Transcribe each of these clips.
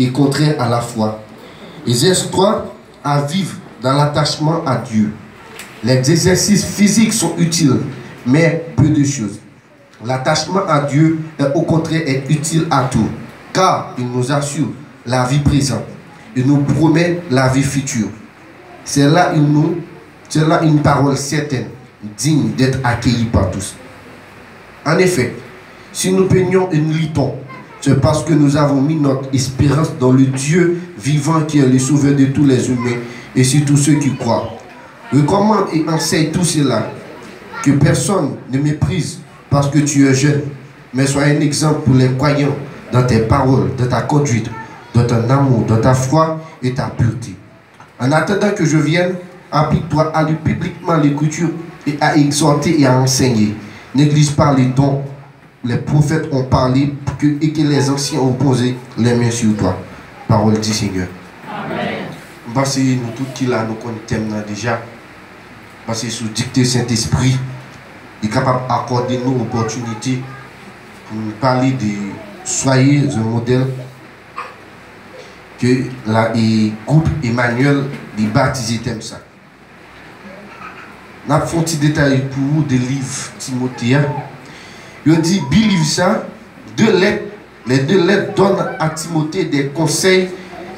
et contraire à la foi. Exerce-toi à vivre dans l'attachement à Dieu. Les exercices physiques sont utiles, mais peu de choses. L'attachement à Dieu, au contraire, est utile à tout, car il nous assure la vie présente. Il nous promet la vie future. C'est là une parole certaine, digne d'être accueillie par tous. En effet, si nous peignons et nous litons, c'est parce que nous avons mis notre espérance dans le Dieu vivant qui est le sauveur de tous les humains et surtout ceux qui croient. Recommande et enseigne tout cela, que personne ne méprise parce que tu es jeune, mais sois un exemple pour les croyants dans tes paroles, dans ta conduite, dans ton amour, dans ta foi et ta pureté. En attendant que je vienne, applique-toi à lire publiquement l'écriture et à exhorter et à enseigner. Néglige pas les dons. Les prophètes ont parlé et que les anciens ont posé les mains sur toi. Parole du Seigneur. Amen. Parce que nous tous qui là, nous connaissons déjà. Parce que sous dicté Saint-Esprit, il est capable d'accorder nos opportunités pour nous parler de soyez un modèle que le groupe Emmanuel est baptisé comme ça. Nous avons fait un petit détail pour vous des livres Timothée. Il dit, believe ça, les deux lettres donnent à Timothée des conseils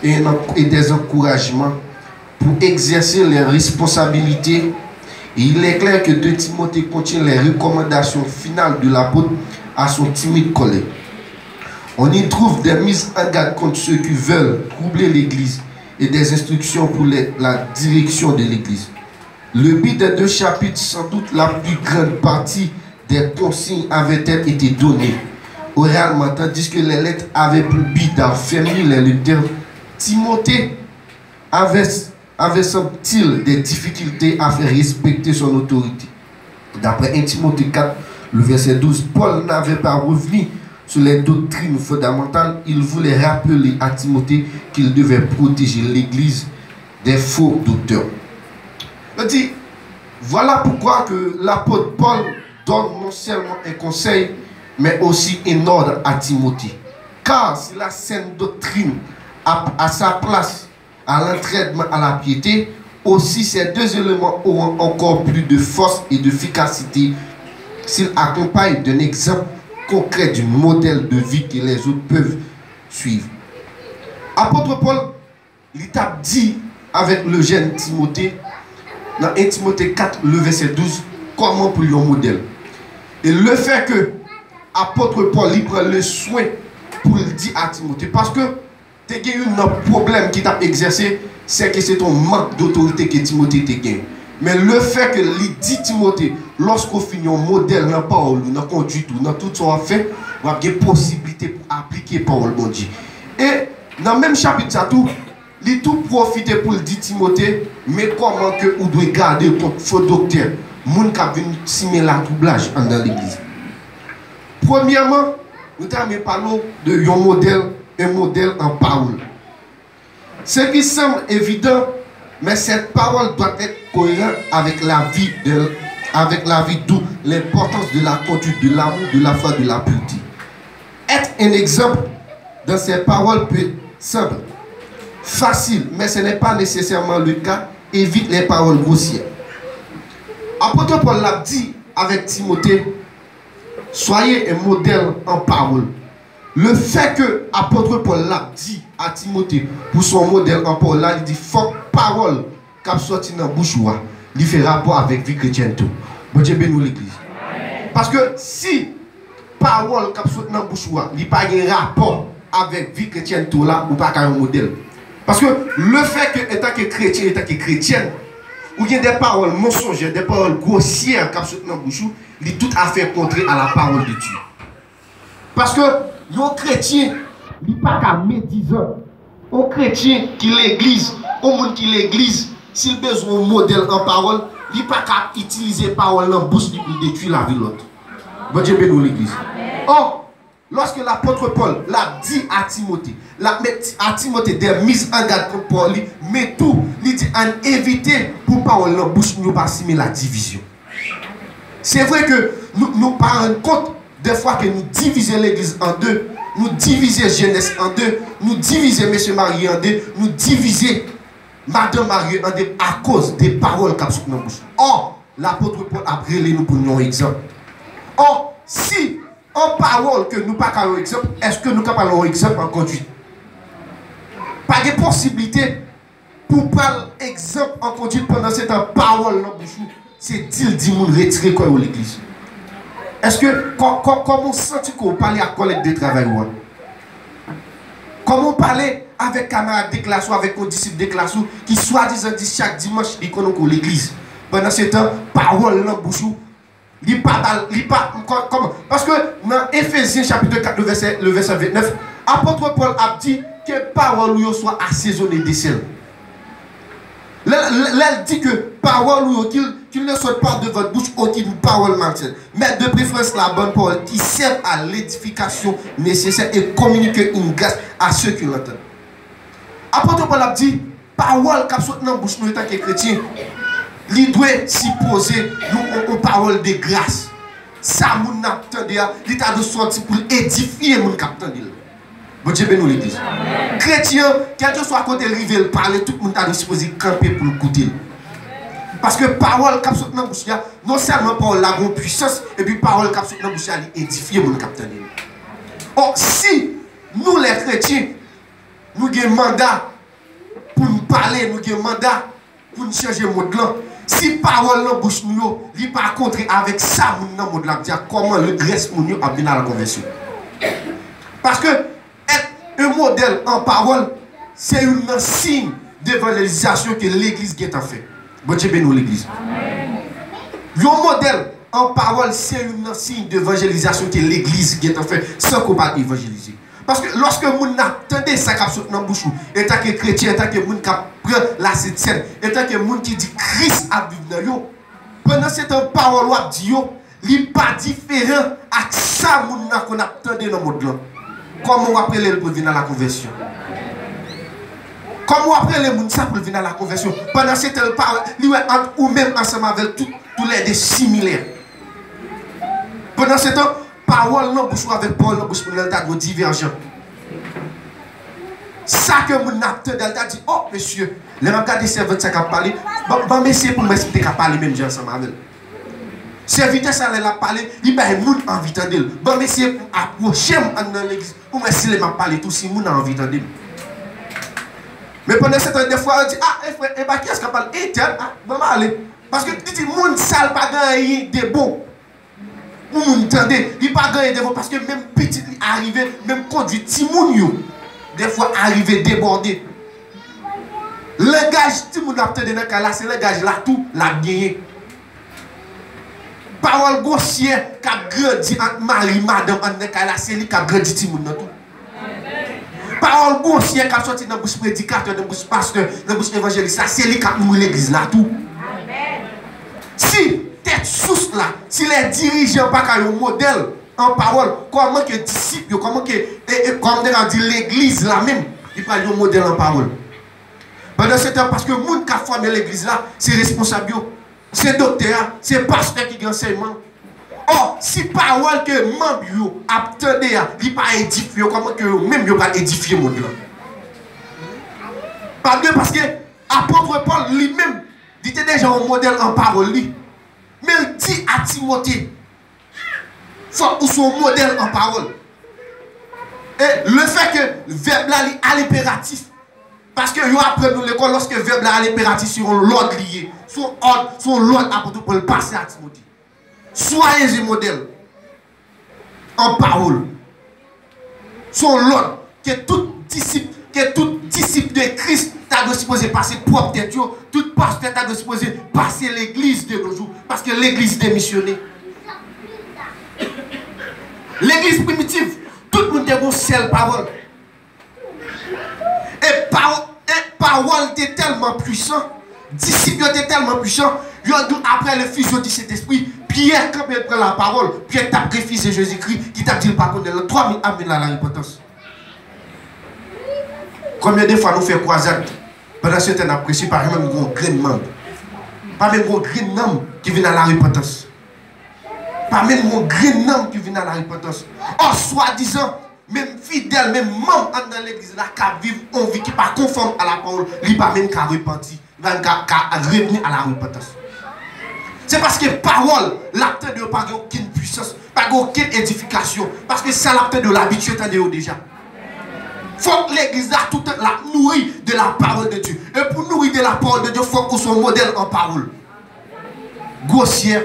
et des encouragements pour exercer les responsabilités. Et il est clair que 2 Timothée contient les recommandations finales de l'apôtre à son timide collègue. On y trouve des mises en garde contre ceux qui veulent troubler l'Église et des instructions pour la direction de l'Église. Le but des 2 chapitres, sans doute la plus grande partie des consignes avaient-elles été données oralement, tandis que les lettres avaient pour but d'affermir les lecteurs. Timothée avait semble-t-il des difficultés à faire respecter son autorité. D'après 1 Timothée 4, le verset 12, Paul n'avait pas revenu sur les doctrines fondamentales. Il voulait rappeler à Timothée qu'il devait protéger l'Église des faux docteurs. Il dit, voilà pourquoi que l'apôtre Paul donne non seulement un conseil, mais aussi un ordre à Timothée. Car si la saine doctrine a sa place à l'entraînement à la piété, aussi ces 2 éléments auront encore plus de force et d'efficacité s'ils accompagnent d'un exemple concret du modèle de vie que les autres peuvent suivre. Apôtre Paul, il t'a dit avec le jeune Timothée, dans 1 Timothée 4, le verset 12, comment pour un modèle. Et le fait que apôtre Paul il prend le soin pour le dire à Timothée, parce que tu as eu un problème qui t'a exercé, c'est que c'est ton manque d'autorité que Timothée t'a gagné. Mais le fait que il dit Timothée, lorsqu'on finit un modèle dans la parole, dans la conduite, dans tout ce qu'on fait, on a des possibilités pour appliquer la parole de Dieu. Et dans le même chapitre, ça tout, il tout profité pour le dire Timothée, mais comment que vous devez garder contre faux docteur, moun qui vient simer la troublage dans l'église. Premièrement, nous avons parlé de un modèle en parole. Ce qui semble évident, mais cette parole doit être cohérente avec la vie d'où l'importance de la conduite, de l'amour, de la foi, de la pureté. Être un exemple dans ces paroles peut sembler facile, mais ce n'est pas nécessairement le cas. Évite les paroles grossières. Apôtre Paul l'a dit avec Timothée, soyez un modèle en parole. Le fait que apôtre Paul l'a dit à Timothée pour son modèle en parole, là, il dit faut parole qui sorti dans la bouche, il fait rapport avec vie chrétienne tout. Bon Dieu bénit l'église. Parce que si parole qui sorti dans la bouche, il n'y a pas de rapport avec vie chrétienne tout là, ou pas un modèle. Parce que le fait que étant que chrétien, étant que chrétienne, ou il y a des paroles mensongères, des paroles grossières qui sorti dans la bouche, il est tout à fait contraire à la parole de Dieu. Parce que les chrétiens, il n'y a pas qu'à médisant. Les chrétiens qui l'église, au monde qui l'église, s'il a besoin d'un modèle en parole, il n'y a pas qu'à utiliser la parole dans la bouche pour détruire la vie de l'autre. Bon Dieu bénit l'église. Or, lorsque l'apôtre Paul l'a dit à Timothée, des mises en garde contre Paul, mais tout, il dit à éviter pour parole dans la bouche, nous pas simer la division. C'est vrai que nous ne nous pas rendre compte des fois que nous divisons l'église en deux, nous diviser jeunesse en deux, nous diviser monsieur marié en deux, nous diviser madame mariée en deux à cause des paroles qu'a sorti dans bouche. Or, l'apôtre Paul a brûlé nous pour nous exemple. Or, si en parole que nous pas qu'un exemple, est-ce que nous capable un exemple en conduite? Pas de possibilité pour prendre exemple en conduite pendant cette parole dans bouche. C'est dit moun retirer quoi à l'église. Est-ce que comment senti qu'on parle à collègue de travail ou comment parler avec camarades de classe ou avec un disciple de classe qui soi-disant dit chaque dimanche ils connaissent l'église. Pendant ce temps, parole dans bouche. Comment? Parce que dans Éphésiens chapitre 4 le verset 29, apôtre Paul a dit que parole soit assaisonnée de sel. Elle dit que parole ou qu'il ne soit pas de votre bouche aucune parole malsaine, mais de préférence la bonne parole qui sert à l'édification nécessaire et communiquer une grâce à ceux qui l'entendent. Apôtre Paul a dit parole qui soit dans la bouche nous en tant que chrétiens, il doit s'y poser une parole de grâce. Ça, mon attendait, il a de sortir pour édifier mon capitaine. Bon Dieu bénit l'église. Chrétien, quel que soit côté rival parler, tout le monde a disposé camper pour écouter. Parce que parole qui sont dans la bouche, non seulement parole la grande puissance, et puis parole qui sont dans la bouche, elle édifier mon capitaine. Or, si nous les chrétiens, nous avons un mandat pour nous parler, nous avons un mandat pour nous changer le monde là. Si parole dans la bouche nous, il pas contrer avec ça, nous dans le monde là, dire comment le reste nous a bien à la conversion. Parce que un modèle en parole, c'est un signe d'évangélisation que l'église a fait. Bon Dieu bénit l'église. Un modèle en parole, c'est un signe d'évangélisation que l'église a fait sans qu'on va évangéliser. Parce que lorsque vous entendez ça qui dans la bouche, et tant que chrétien, et tant que vous prend la septième, et tant que vous qui dit Christ a vécu dans vous, pendant cette parole, il n'est pas différent à ça qu'on a entendu dans le monde. Comment on appelle le pour venir à la conversion? Comment on appelle les gens pour venir à la conversion? Pendant cette parole, ou même ensemble avec tous les deux similaires. Pendant ce temps, parole non bouche avec parole non bouche pour l'alta de divergent. Ça que mon acteur d'alta dit, oh monsieur, les regards des serviteurs qui ont parlé, bon monsieur pour m'expliquer qu'à parler même gens ensemble avec. Serviteur ça l'a parlé, il va nous envie d'entendre. Bon monsieur pour approcher dans l'église, pour m'expliquer les m'a parlé tout si moun a envie d'entendre. Mais pendant ce temps des fois on dit ah frère, et bah qui est-ce qui parle? Eh tiens, bon aller parce que dit moun sale pas gagner de bon. Vous m'entendez, il pas gagner de bon parce que même petit arrivé, même conduit petit moun yo des fois arrivé débordé. Langage petit moun a dans cas là, c'est langage là tout la gagné. Parole grossière qui a grandi entre mari madame en cas là, c'est lui qui a grandi petit moun dans tout. Parole grossière qui a sorti dans bouche prédicateur, dans bouche pasteur, dans bouche évangéliste, c'est lui qui a nourri l'église là tout. Si tête sous là, si les dirigeants pas un modèle en parole, comment que disciples, comment que on dit l'église là même, il parle un modèle en parole. Pendant ce temps, parce que le monde qui a formé l'église là, c'est responsable, c'est docteur, c'est pasteur qui enseignement. Or, si parole que membre attendez, il pas édifié, comment que même il pas édifié le monde là. Parce que apôtre Paul lui-même, il était déjà un modèle en parole. Mais il dit à Timothée, faut que son modèle en parole. Et le fait que le verbe là est à l'impératif. Parce que nous apprenons l'école, lorsque le verbe là à l'impératif, sur l'ordre lié, son l'ordre apôtre Paul passer à Timothée. Soyez un modèle en parole. Son l'ordre que tout disciple de Christ t'a de supposé passer propre tête, tout pasteur t'a de supposé passer l'église de nos jours, parce que l'église démissionnée. L'église primitive, tout le monde a une seule parole. Et parole était tellement puissant, disciple était tellement puissant, après le fusion de cet esprit, Pierre, quand il prend la parole, Pierre t'a préfisé Jésus-Christ, qui t'a dit le parcours de l'autre, 3000 amène la repentance. Combien de fois nous faisons croisade pendant ce temps apprécié par même un grand membre. Pas même un grand homme qui vient à la repentance. Pas même un grand homme qui vient à la repentance. Or, soi-disant, même fidèle, même membre dans l'église là, qui vivent une vie qui n'est pas conforme à la parole, il n'est pas même qu'à repentir, il va revenir à la repentance. C'est parce que parole, l'acte de pas aucune puissance, pas aucune édification, parce que c'est l'acte de l'habitude déjà. Il faut que l'église là, tout la nourrit de la parole de Dieu. Et pour nourrir de la parole de Dieu, il faut qu'on soit modèle en parole. Grossière,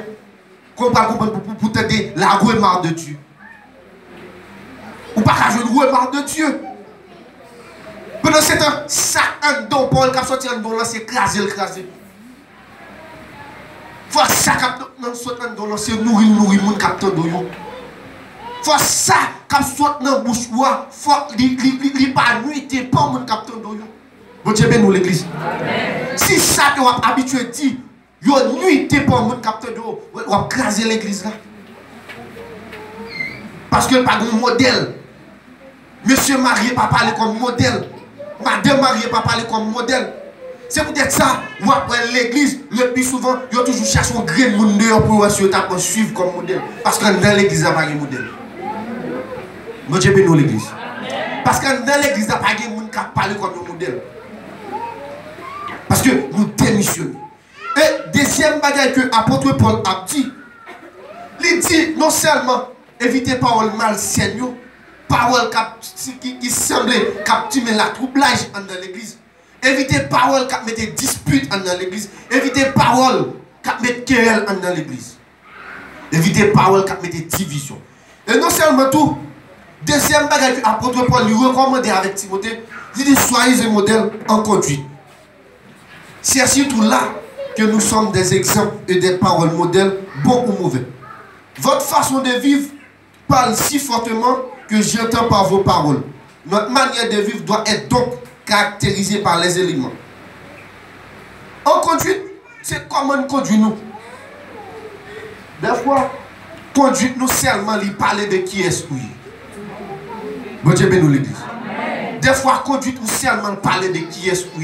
qu'on va comprendre pour t'aider la remarque de Dieu. Ou pas qu'à jouer une remarque de Dieu. Pendant ce temps, ça un don, Paul qui a sorti un don là, c'est écraser. Faut ça qui sorti un don là, c'est nourrir mon capteur de yo. Faut ça qui sorti dans bouche ouah, faut li pas nuiter pas mon capteur de yo. Bon Dieu bénisse l'église. Si ça tu as habitué dit, yo nuiter pas mon capteur de yo, on va craser l'église là. Parce que pas un modèle. Monsieur marié pas parler comme modèle. Madame mariée pas parler comme modèle. C'est peut-être ça, ou après l'église, le plus souvent, il y a toujours cherché un grand monde dehors pour suivre comme modèle. Parce que dans l'église, il n'y a pas de modèle. Moi, je bénis l'église. Parce que dans l'église, il n'y a pas de monde qui parle comme un modèle. Parce que nous démissionnons. Et deuxième bagage que l'apôtre Paul a dit, il dit non seulement évitez parole malsaine, parole qui semblait captiver la troublage dans l'église. Évitez parole qui met des disputes dans l'église. Évitez parole qui met querelle dans l'église. Évitez parole qui met des divisions. Et non seulement tout, deuxième bagage que l'apôtre Paul lui recommande avec Timothée, il dit soyez un modèle en conduite. C'est surtout là que nous sommes des exemples et des paroles modèles, bons ou mauvais. Votre façon de vivre parle si fortement que j'entends par vos paroles. Notre manière de vivre doit être donc caractérisée par les éléments. En conduite, c'est comment nous conduisons. Des fois, conduite nous seulement lui parler de qui est-ce que bon Dieu bénisse l'église. Des fois, conduite nous seulement parler de qui est-ce que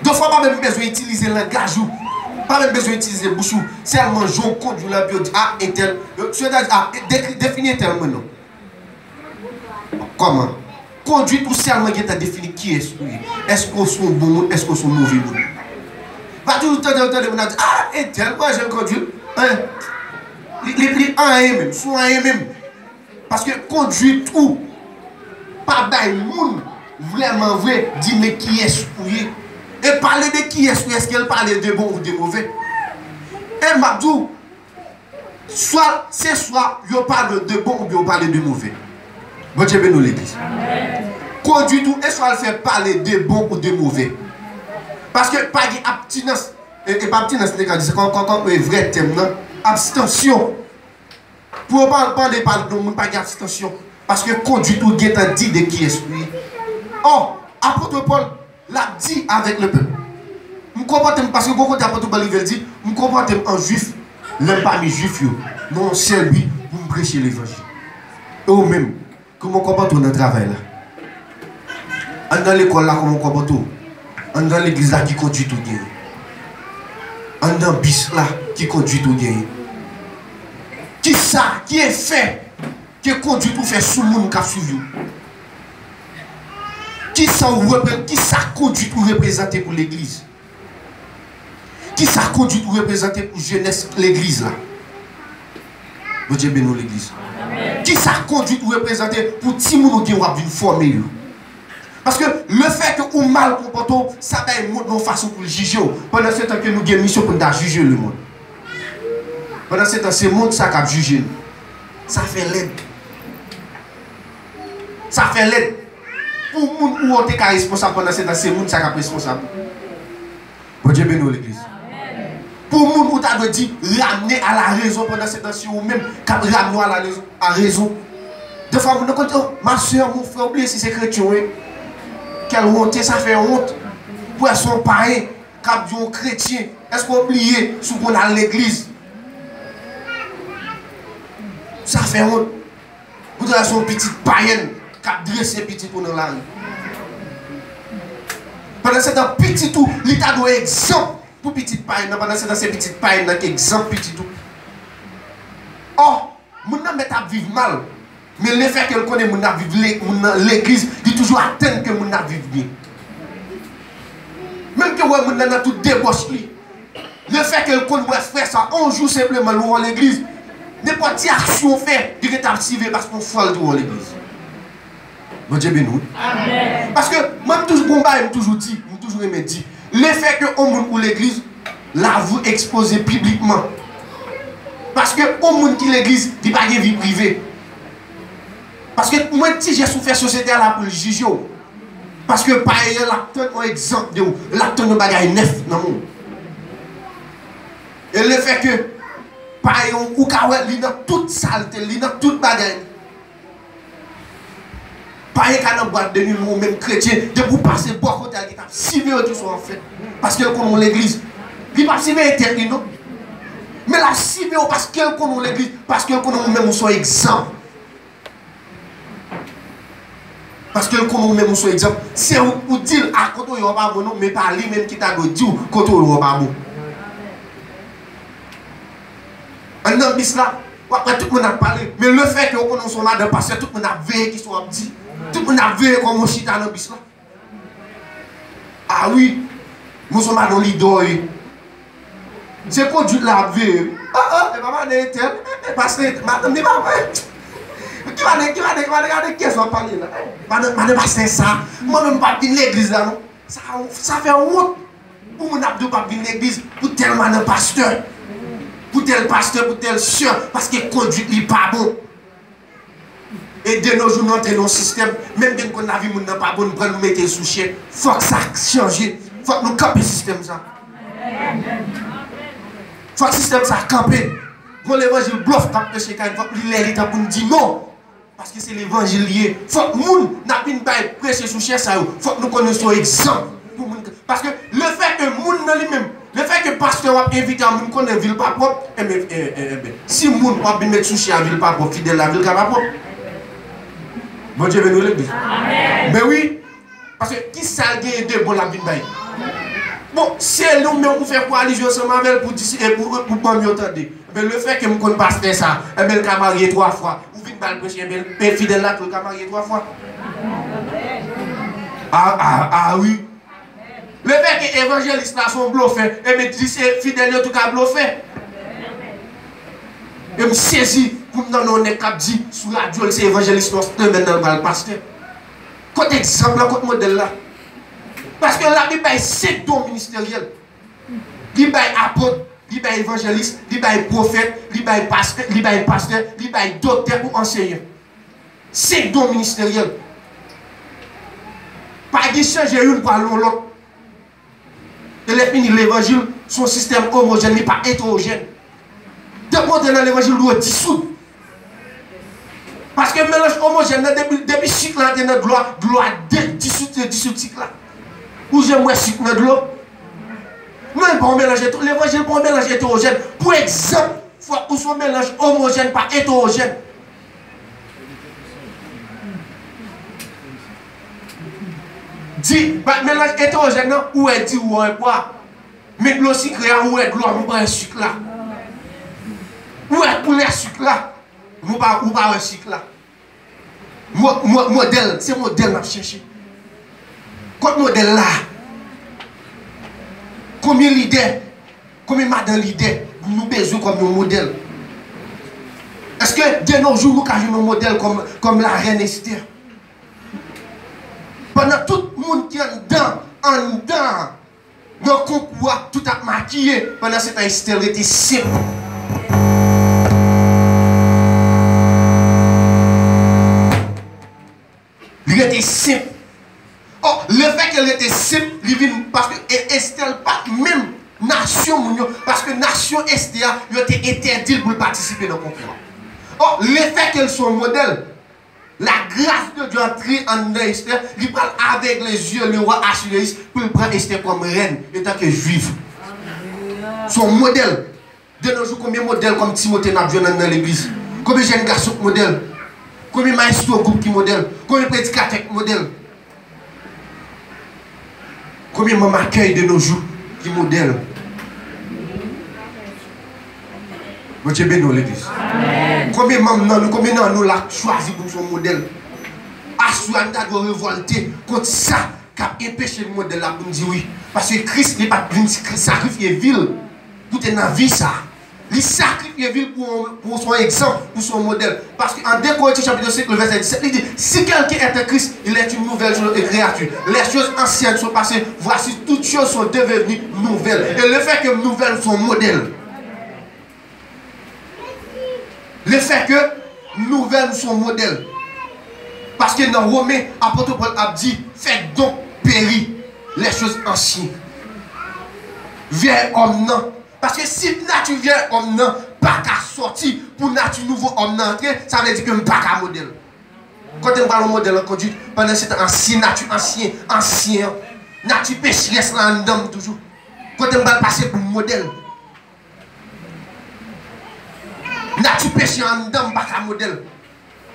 des fois, pas même besoin d'utiliser le langage, pas même besoin d'utiliser le bouchou. Seulement, je conduis la bio, ah, et tel, définir tel non. Comment? Conduite ou seulement qui t'a défini qui est-ce que est-ce qu'on est bon monde, est-ce qu'on est mauvais monde. Pas tout le temps, on a dit, ah, et tel, moi je conduis. Les un et même, soit un et même. Parce que conduire tout, pas d'ail monde, vraiment vrai, dit mais qui est-ce que et parler de qui est-ce qu'elle parle de bon ou de mauvais. Et Mabdou, soit c'est soit, je parle de bon ou je parle de mauvais. Bon Dieu bénisse l'église. Conduit tout et soit elle fait parler de bon ou de mauvais. Parce que pas d'abstinence. Et pas abstinence, c'est quand un vrai thème, non? Abstention. Pour parler de monde, pas d'abstention. Parce que conduit tout dit de qui est-ce que. Oh, apôtre Paul l'a dit avec le peuple. Je comprends parce que beaucoup d'apôtres Paul dit, je comprends en juif, l'un parmi les juifs, non, c'est lui pour me prêcher l'évangile. Et au même. Comment on comporte notre travail là? Dans l'école là, comment on comporte? Dans l'église là qui conduit tout bien. Dans le bis là qui conduit tout bien. Qui ça, qui est fait, qui conduit tout fait sous le monde qui a suivi? Qui ça conduit pour représenter pour l'église? Qui ça conduit pour représenter pour jeunesse l'église là? Bon Dieu bénisse l'église. Qui ça conduit pour représenter pour tout le monde qui va venir former. Parce que le fait que vous mal comportez, ça va être une façon pour le juger. Pendant ce temps que nous avons une mission pour juger le monde. Pendant ce temps, c'est le monde qui a jugé. Ça fait l'aide. Ça fait l'aide. Pour le monde où on est responsable pendant ce temps, c'est le monde qui est responsable. Bon Dieu bénisse l'église. Pour le monde où tu as dit ramener à la raison pendant cette temps, ou même ramener à la raison. Des fois, vous nous dites, oh, ma soeur, mon frère, oubliez si c'est chrétien. Quelle honte, ça fait honte. Pour son pareil, quand ils sont chrétiens, est-ce qu'on oublie ce qu'on a à l'église? Ça fait honte. Vous avez son petit païen qui a dressé petit pour nous là. Pendant ce temps, petit tout, l'État doit exemple. Pour petite paille, pendant ce temps, c'est petite paille qui exemple petit tout. Oh, mon homme est à vivre mal. Mais le fait qu'elle connaît mon vivre l'église, il toujours atteint que mon vivre bien. Même que mon a tout débauche. Le fait qu'elle connaît faire ça, un jour simplement louer l'église, n'importe quelle action fait, il est activé parce qu'on fait louer l'église. Bon Dieu béni. Parce que moi, toujours combat, toujours dit, toujours aimé dire, le fait que on ou l'église, là vous exposez publiquement. Parce que au monde qui l'église, il n'y a pas de vie privée. Parce que moi, si j'ai souffert société là pour le juger, parce que par exemple, un exemple de l'acte de bagaille neuf dans le monde. Et le fait que par exemple, ou il y a toute saleté, il y a toute bagaille. Par exemple, dans boîte de nuit, même chrétien, de vous passer beaucoup de temps, si vous êtes en fait. Parce que comme l'église, il pas si bien non. Mais la si bien parce qu'elle connaît l'église, parce qu'elle connaît même son exemple. Parce que comme même son exemple, c'est vous dire à côté il n'y a pas bon, mais pas lui-même qui t'a dit côté il n'y a pas bon. Un homme dit là, après tout le monde a parlé, mais le fait que vous connaissez son madame, parce que tout le monde a veillé qui soit dit, tout le monde a veillé comme on chita dans le bis là. Ah oui, nous sommes dans l'idole. C'est quoi du la veille? Ah, et maman n'est pas parce que madame n'est pas vrai. Qui va regarder qu'est-ce qu'on parle là? Madame pas c'est ça. Moi-même pas venir l'église là non. Ça fait honte pour mon abdou pas venir l'église pour tel madame pasteur. Pour tel pasteur, pour tel soeur parce que conduit n'est pas bon. Et de nos jours nous entrons dans le système, même quand on a vu mon n'a pas bon, nous prenons nous mettre sous chien. Faut que ça change. Faut que nous campions le système ça. Faut que le système ça campe. Quand l'évangile bluffe quand péché quand il faut que l'élite pour nous dire non. Parce que c'est l'évangile lié. Il faut que nous n'ayons pas prêché sous chien ça. Il faut que nous connaissions exemple. Parce que le fait que nous lui-même, le fait que le pasteur a invité à nous connaître la ville pas propre, si nous ne pas mettre sous chien à la ville pas propre, fidèle à la ville pas propre. Bon Dieu bénisse l'église. Mais oui, parce que qui ça gagne de bon la ville bail. Bon, c'est nous-mêmes qui faisons coalition ensemble avec pour pas mieux entendre. Mais le fait que nous ne connaissons pas faire ça, elle a marié 3 fois. Ou vite mal prêcher, elle fidèle là, elle a marié 3 fois. Ah oui. Le fait que les évangélistes sont bluffés, et me disent que fidèles en tout cas bluffés. Et me saisis pour me donner un dit sur la radio, ces évangélistes sont maintenant le pasteur. Côté exemple, côté modèle là. Parce que la Bible est 5 dons ministériels. Il y a apôtre, il y a évangéliste, il y a prophète, il y a pasteur, il y a docteur ou enseignant. 5 dons ministériels. Pas de changer une pour l'autre. Et l'évangile, son système homogène, n'est pas hétérogène. Demandez dans l'évangile, il doit dissoudre. Parce que le mélange homogène, depuis le cycle là, il y a une gloire dissoudre là. Où j'aimerais sucre dans de l'eau. Non, pas mélanger l'évangile, pas mélanger hétérogène. Pour exemple, il faut que son mélange homogène, pas hétérogène. Dit, mélange hétérogène, où est dit ou est quoi? Mais l'eau sucre, où est l'eau, nous pas un sucre là. Où est pour le sucre là? Nous pas un sucre là. Modèle, c'est modèle à chercher. Quand modèle là, combien leader, combien madame leader, nous besoin comme nos modèles. Est-ce que de nos jours, nous avons un modèle comme la reine Esther? Pendant tout le monde qui est en dedans, dans le concours, tout a maquillé, pendant ce temps, Esther était simple. Il était simple. Oh, le fait qu'elle était simple, parce que Esther pas même nation, parce que nation Esther, il était interdit pour participer dans le concours. Oh, le fait qu'elle soit un modèle, la grâce de Dieu entrer en Esther, il parle avec les yeux le roi Assuérus pour prendre Esther comme reine, en tant que juive. Son modèle. De nos jours, combien de modèles comme Timothée n'a besoin dans l'église? Combien de jeunes garçons modèles? Combien de maestros groupe qui modèle? Combien de prédicateurs modèles? Combien de mamans accueillent de nos jours qui modèlent? Bon Dieu bénisse l'église. Combien de membres nous l'avons choisi pour son modèle? Assurément, nous devons révolter contre ça qui a empêché le modèle là pour nous dire oui. Parce que Christ n'est pas venu sacrifier ville pour être dans la vie ça. Il sacrifie ville pour son exemple, pour son modèle. Parce qu'en 2 Corinthiens chapitre 5, le verset 17, il dit, si quelqu'un est en Christ, il est une nouvelle créature. Les choses anciennes sont passées, voici toutes choses sont devenues nouvelles. Et le fait que nouvelles sont modèles. Le fait que nouvelles sont modèles. Parce que dans Romains, apôtre Paul a dit, faites donc périr les choses anciennes. Viens homme non. Parce que si nature vient homme non, pas qu'à sortir pour nature nouveau homme non entrer, ça veut dire que je ne pas qu'à modèle. Quand on parle de modèle en conduite, pendant cette ancien, nature ancien, nature pécheresse en dedans toujours. Quand on parle passer pour modèle. Nature péché en dedans, pas qu'à modèle.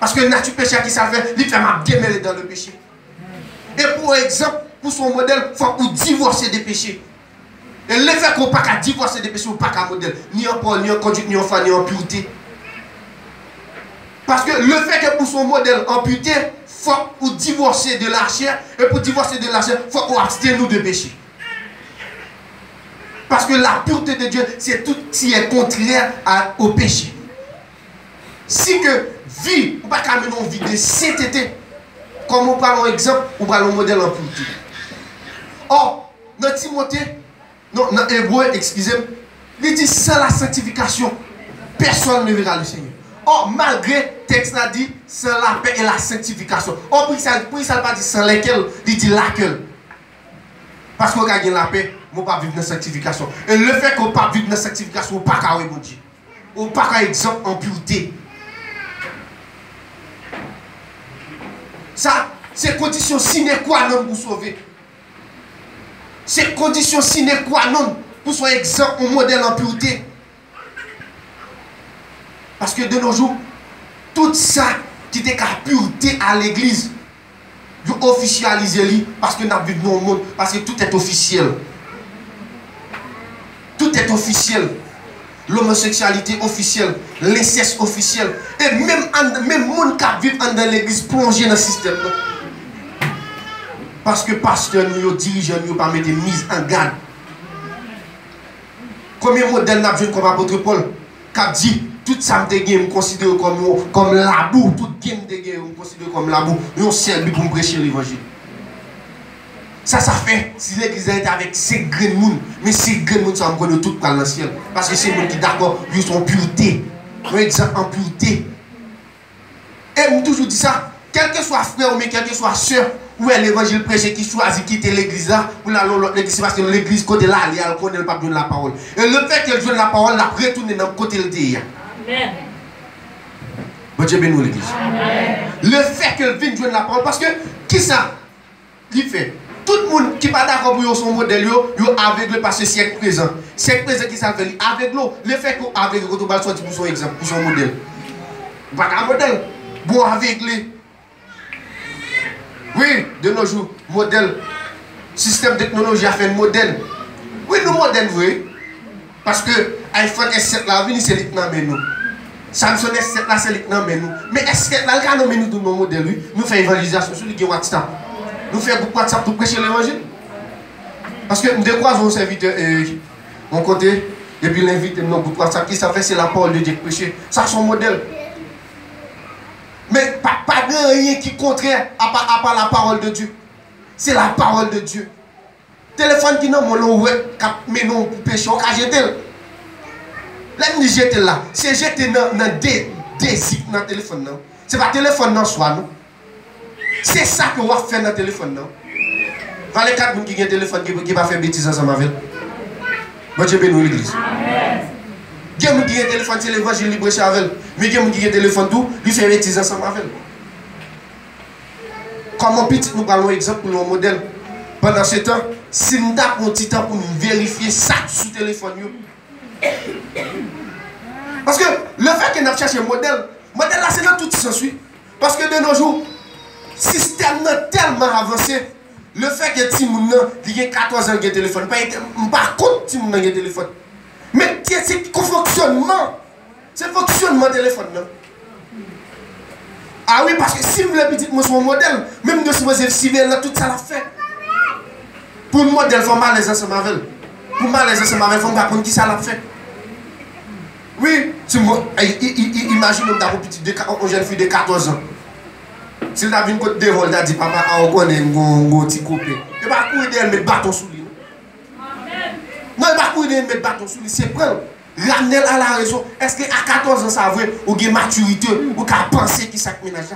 Parce que nature péché qui ça fait, il fait ma démêler dans le péché. Et pour exemple, pour son modèle, il faut divorcer des péchés. Et le fait qu'on ne peut pas divorcer des péchés, on ne peut pas modèle, ni en parole, ni en conduite, ni en foi, ni en pureté. Parce que le fait que pour son modèle en pureté, il faut divorcer de la chair, et pour divorcer de la chair, il faut qu'on abstienne nous de péché. Parce que la pureté de Dieu, c'est tout qui est contraire au péché. Si que vie, on ne peut pas mener une vie de sainteté, comme on parle en exemple, on parle en modèle en pureté. Or, dans Timothée, non, dans Hébreu, excusez-moi, il dit sans la sanctification, personne ne verra le Seigneur. Or, malgré le texte a dit sans la paix et la sanctification. Or, pour ça ne pas dire sans lesquels, il dit laquelle. Parce qu'on a la paix, on ne peut pas vivre dans la sanctification. Et le fait qu'on ne peut pas vivre dans la sanctification, on ne peut pas carrer mon Dieu. On ne peut pas exemple en pureté. Ça, c'est condition sine qua non pour sauver. C'est condition sine qua non pour son exemple au modèle en pureté. Parce que de nos jours, tout ça qui était qu'à pureté à l'église, vous officialisez parce que nous vivons dans le monde, parce que tout est officiel. Tout est officiel. L'homosexualité officielle, l'inceste officiel. Et même le monde qui vit dans l'église plongé dans le système. Parce que pasteur, nous, dirigeants, nous, pas mettre mise en garde. Combien de modèles n'a vu comme apôtre Paul qui a dit tout ça me considère comme la boue, tout game de guerre, on considère comme la boue. Nous, on sert pour prêcher l'évangile. Ça fait si l'église est avec ces grands monde, mais ces grands monde, ça me connaît tout par le ciel. Parce que c'est nous qui d'accord, ils sont en pureté. Nous exemple en pureté. Et je toujours dit ça, quel que soit frère ou quel que soit soeur, ou est l'évangile prêché qui choisit quitter l'église là, ou l'église parce que l'église côté là, elle connaît pas bien la parole. Et le fait qu'elle joue la parole, la retourne dans le côté le dé. Amen. Bon Dieu bénisse l'église. Le fait qu'elle vienne jouer la parole, parce que qui ça il fait? Tout le monde qui n'est pas d'accord pour son modèle, il est aveugle par ce siècle présent. Siècle présent qui s'appelle aveugle. Le fait qu'on est aveugle, on va sortir pour son exemple, pour son modèle. Pas qu'un modèle. Bon aveugle. Oui, de nos jours, modèle. Système technologie a fait un modèle. Oui, nous modèles, oui. Parce que iPhone S7 là, c'est l'étonnant, mais nous. Samsung S7 là, c'est l'étonnant, mais nous. Mais est-ce que là, quand nous nous nos modèles, nous faisons évangélisation sur les WhatsApp. Nous faisons beaucoup de WhatsApp pour prêcher l'évangile. Parce que nous décroisons un serviteur, mon côté, et puis l'invite dans beaucoup de WhatsApp, qui ça fait, c'est la parole de Dieu prêcher. Ça, c'est son modèle. Mais pas rien qui est contraire à part la parole de Dieu. C'est la parole de Dieu. Téléphone qui n'a pas mais non pour pécher, on va jeter. Là, nous jeter là. C'est jeter dans des zips dans le téléphone. Ce n'est pas le téléphone dans soi, non. C'est ça que on va faire dans le téléphone, non? Valez 4 personnes qui ont un téléphone qui va faire bêtises ensemble avec. Bon Dieu bénisse l'église. Il y a des gens qui ont un téléphone, c'est l'évangile libre chez avec. Mais il y a des gens qui ont un téléphone, tout, lui fait bêtises ensemble avec. Comment petit nous parlons exemple pour nos modèles. Pendant ce temps, si nous avons un petit temps pour nous vérifier ça sur le téléphone. Parce que le fait que nous avons cherché un modèle là c'est dans tout qui s'ensuit. Parce que de nos jours, le système est tellement avancé. Le fait que Timoun a 14 ans de téléphone, pas contre Timoun a un téléphone. Mais c'est le fonctionnement C'est le fonctionnement de téléphone. Non? Ah oui, parce que si vous voulez petit moi son modèle, même de ce que civil là, tout ça l'a fait. Pour le modèle, il faut malaise ensemble avec. Pour malaise ensemble avec, il faut comprendre qui ça l'a fait. Oui, imagine une jeune fille de 14 ans. Si elle a vu une côte de rôle, elle a dit papa, on connaît un petit coupé. Elle va courir d'elle mettre bâton sous lui. Non, elle va courir d'elle mettre bâton sous lui. C'est prêt. Ramener à la raison. Est-ce qu'à 14 ans, ça veut ou une maturité ou qu'à penser qui s'est ménage?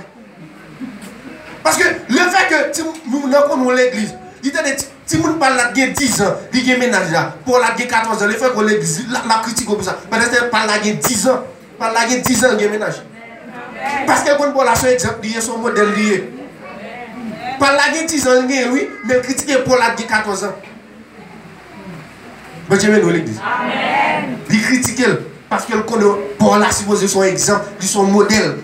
Parce que le fait que nous avons l'église, il dit si vous parlez de 10 ans, il y a ménage là. Pour la 14 ans, le fait que l'église, la critique comme ça. Mais si vous parlez de 10 ans, par la 10 ans, il y a ménage. Parce que quand on a son exemple, il y a son modèle lié. Par la 10 ans, oui, mais critiquer pour la 14 ans. Mais j'aime l'église. Il critique parce qu'elle connaît pour la supposer son exemple, son modèle.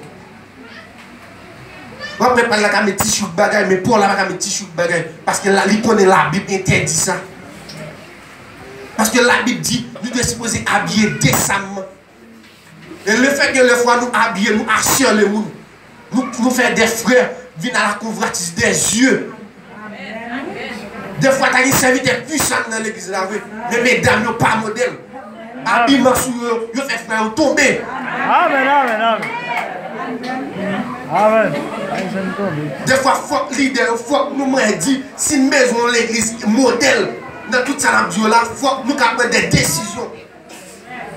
On ne peut pas la mettre tissu bagay, mais pour la mettre tissu bagay. Parce que la connaît la Bible interdit ça. Parce que la Bible dit, nous devons supposer habiller décemment. Et le fait que les fois nous habiller, nous assurer le monde, nous faire des frères, venir à la convoitise des yeux. Des fois, tu as une serviteur puissant dans l'église là, mais mesdames, ils n'ont pas modèle. Habillement sur eux, ils fait frère tomber. Amen, amen, amen. Amen. Des fois, il faut que les leaders, il faut que nous dit, si une maison, l'église, modèle, dans toute ça, il faut que nous prenions des décisions.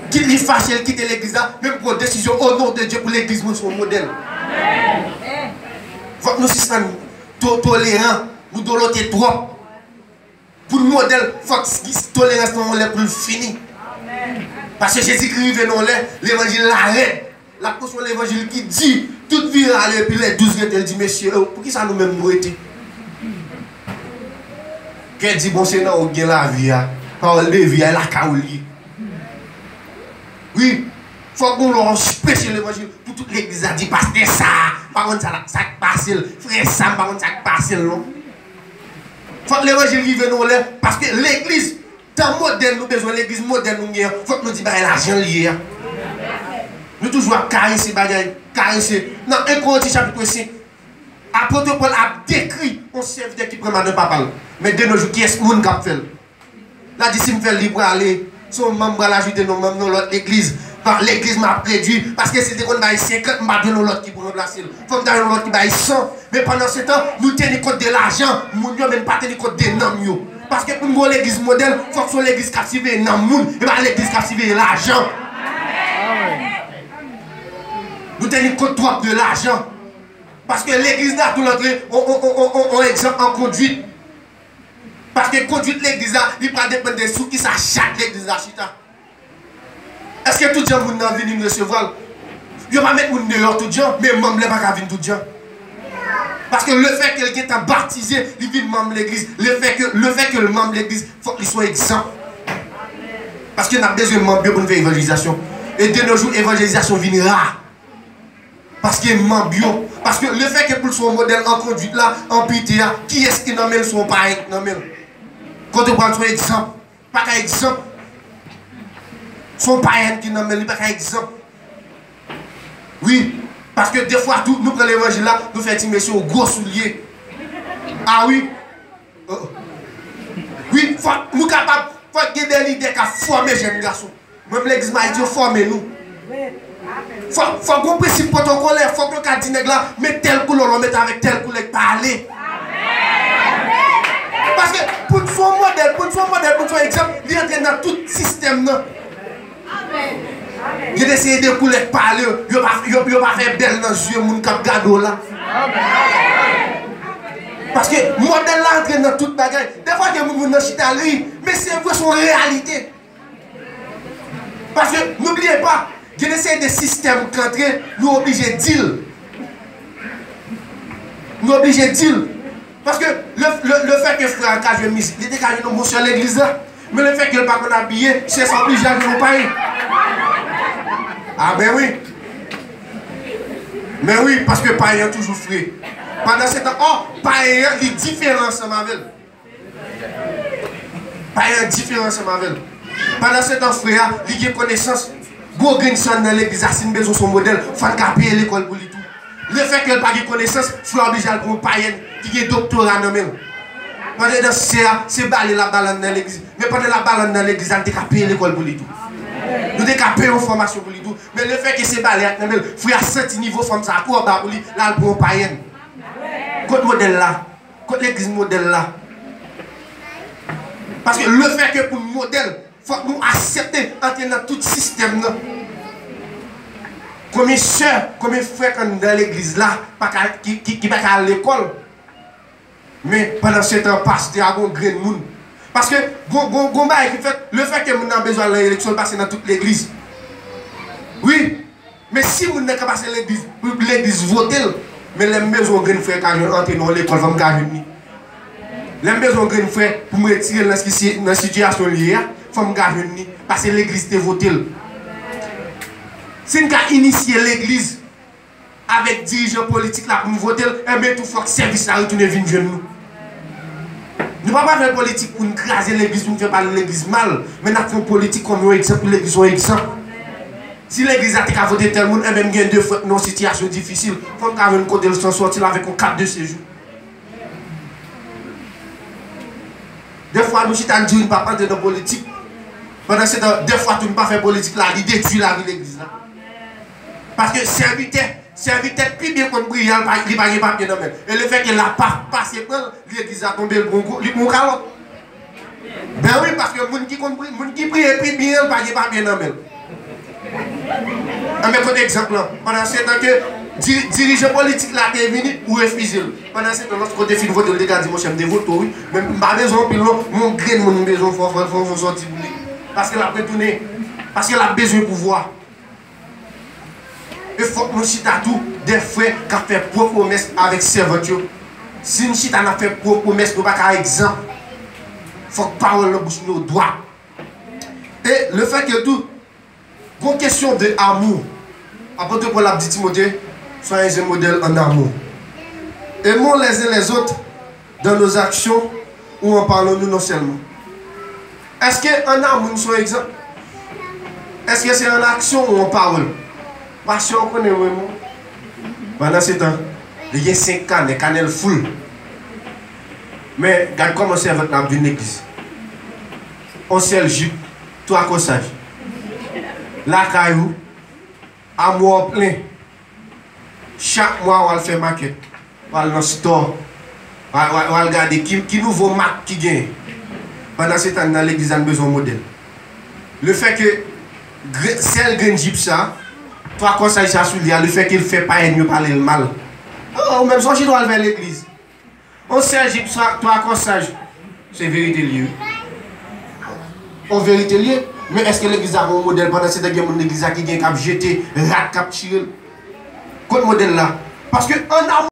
Qui lui fâche, qui quitte l'église là, même pour décision au nom de Dieu pour l'église, nous sommes modèle. Il faut que nous soyons tolérants, nous donnons trop. Pour le modèle, il faut que la tolérance soit plus finie. Parce que Jésus-Christ est dans l'évangile l'arrête. La portion de l'évangile qui dit, toute vie à aller, puis les 12 elle dit, messieurs, pour qui ça nous-mêmes nous été? Qu'elle dit, bon, c'est non, on gagne la vie, par la vie, la caouli. Oui, il faut qu'on leur prêche l'évangile pour toute l'église a dit, pasteur ça, par contre, ça passe, frère ça, par contre, ça passe, non? Il faut que l'évangile vive dans l'air, parce que l'église, dans le modèle, nous besoin de l'église modèle, il faut que nous disions, l'argent lié. Nous toujours caresser bagaille, caresser. Dans 1 Corinthiens chapitre 5, apôtre Paul a décrit un serviteur qui prend de papa. Mais de nos jours, qui est-ce que nous avons fait? Là, dit si je fais libre aller, son membre à l'ajouter dans l'autre église. L'église m'a réduit parce que c'était qu'on a 50, je vais donner l'autre qui pour remplacer. Il faut me donner l'autre qui va 100. Mais pendant ce temps, nous tenons compte de l'argent, nous ne même pas tenir compte des noms. Parce que pour nous, l'église modèle, il faut que soit l'église captive et non monde, et pas l'église captive et l'argent. Nous tenons compte trop de l'argent. Parce que l'église là, tout l'autre, on exemple en conduite. Parce que conduite l'église là, il va dépendre des sous qui s'achètent l'église là, chita. Est-ce que tout le monde n'a venu me recevoir? Il ne va pas mettre mon dehors tout le monde, mais membre ne va pas venir tout le monde. Parce que le fait que quelqu'un est baptisé, il vient membre de l'église. Le fait que le membre de l'église, il faut qu'il soit exempt. Parce qu'il a besoin de membre pour faire l'évangélisation. Et de nos jours, l'évangélisation vient rare. Parce qu'il est membre bio. Parce que le fait que pour son modèle en conduite là, en pitié, qui est-ce qui n'emmène son pareil? Quand on prend son exemple, pas qu'un exemple. Son païen qui n'emmène pas qu'un exemple. Oui, parce que des fois, nous prenons l'évangile là, nous faisons des messieurs au gros soulier. Ah oui. Oui, nous sommes capables, il faut qu'il y ait des leaders qui forment les jeunes garçons. Même l'église m'a dit, formez nous. Il faut qu'on principe protocolaire, il faut que le dîner là, mettre tel couleur, on met avec tel couleur, parler. Parce que pour son modèle, pour son exemple, il entre dans tout système. Il essaie de couler parler, il ne va pas faire belle dans les yeux, mon cap gado là. Parce que le modèle là entre dans toute bagaille. Des fois, il y a des chita lui, mais c'est vrai son réalité. Parce que n'oubliez pas, il essaie de systèmes qui entrent, nous obligés de deal. Nous obligés de deal. Parce que le fait que frère Cajou musique, il était Cajou nous sur l'église là. Mais le fait que le pas qu'on habillé, c'est sans obligé à nous payer. Ah ben oui. Mais oui, parce que païen toujours frais. Pendant ce temps, païen, il est différent ensemble avec. Païen différent ensemble avec. Pendant ce temps, frère, il a connaissance. Gros grandson dans l'église, c'est une maison son modèle, il faut payer l'école pour lui tout. Le fait qu'elle n'a pas de connaissance, il faut obliger à prendre païenne qui a un doctorat dans le même. Pendant que c'est baler la balle dans l'église. Mais pendant la balle dans l'église, elle a payé l'école pour lui tout. Nous avons payé une formation pour lui tout. Mais le fait que c'est baler dans le même, il faut à 7 niveaux comme ça, pour lui, là, elle prend païenne. Côté modèle là, côté l'église modèle là. Parce que le fait que pour le modèle, il faut que nous acceptions d'entrer dans tout système. Combien de soeurs, combien de frères dans l'église là, qui ne sont pas à l'école. Mais pendant ce temps, pasteur a un grain de monde. Parce que le fait que nous avons besoin de l'élection passer dans toute l'église. Oui, mais si nous n'avons pas passé l'église voter, mais les maisons de frères quand entrer dans l'école, vont me gagner. Les maisons de frères pour me retirer dans la situation liée, il faut me gagner parce que l'église est votée. Si nous avons initié l'église avec dirigeants politiques là pour nous voter, et bien tout faut que le service là retourne vers nous. Nous ne pouvons pas faire politique pour nous craser l'église, pour nous faire parler l'église mal, mais nous faisons politique comme un exemple pour l'église un exemple. Si l'église a été voté tel monde, et même deux fois dans une situation difficile, il faut qu'on ait un côté de s'en sortir avec un cap de séjour. Des fois, nous sommes dit, nous ne pas entrer dans la politique. Pendant ce temps, des fois, tu ne pas faire politique là, il détruit la vie de l'église là. Parce que serviteur plus bien qu'on brille, il n'y a pas de papier. Et le fait qu'il n'a pas passé, l'église a tombé le bon calotte. Ben oui, parce que les gens qui prient plus bien, il n'y a pas de papier. Un autre exemple, pendant ce temps que dirigeant politique là est venu ou refusé. Pendant ce temps, lorsque côté fin vote, le gars dit, mon chef de vote, oui, mais ma maison, puis mon grain, mon maison, il faut sortir. Parce qu'il a retourné, parce qu'il a besoin de pouvoir. Il faut que nous chita tout des frères qui ont fait propre promesse avec servanture. Si nous chita n'a fait propre promesse, nous ne pouvons pas exemple. Il faut que parole bouche nous doit. Et le fait que tout, pour question d'amour, apôtre Paul a dit Timothée, soyez un modèle en amour. Aimons les uns les autres dans nos actions ou en parlant nous non seulement. Est-ce qu'en amour nous sommes exemples? Est-ce que c'est en action ou en parole? Parce qu'on connaît vraiment. Pendant ce temps, il y a 5 cannes, des cannelles full. Mais regarde comment c'est votre âme d'une église. On sait le jupe, 3 corsages. La caillou, amour plein. Chaque mois, on va faire maquette. On va dans le store. On va regarder qui nouveau marque qui gagne. Pendant ce temps, dans l'église, on a besoin de modèle. Le fait que celle qui gagne ça, 3 conseils ça sur lui, le fait qu'il ne fait pas mieux parler le mal. Oh, même si je dois aller vers l'église. On sait que 3 conseils, c'est vérité lieu. En vérité lieu. Mais est-ce que l'église a un modèle pendant cette guerre, l'église qui a jeté, rat, cap, tiré? Quel modèle là? Parce que un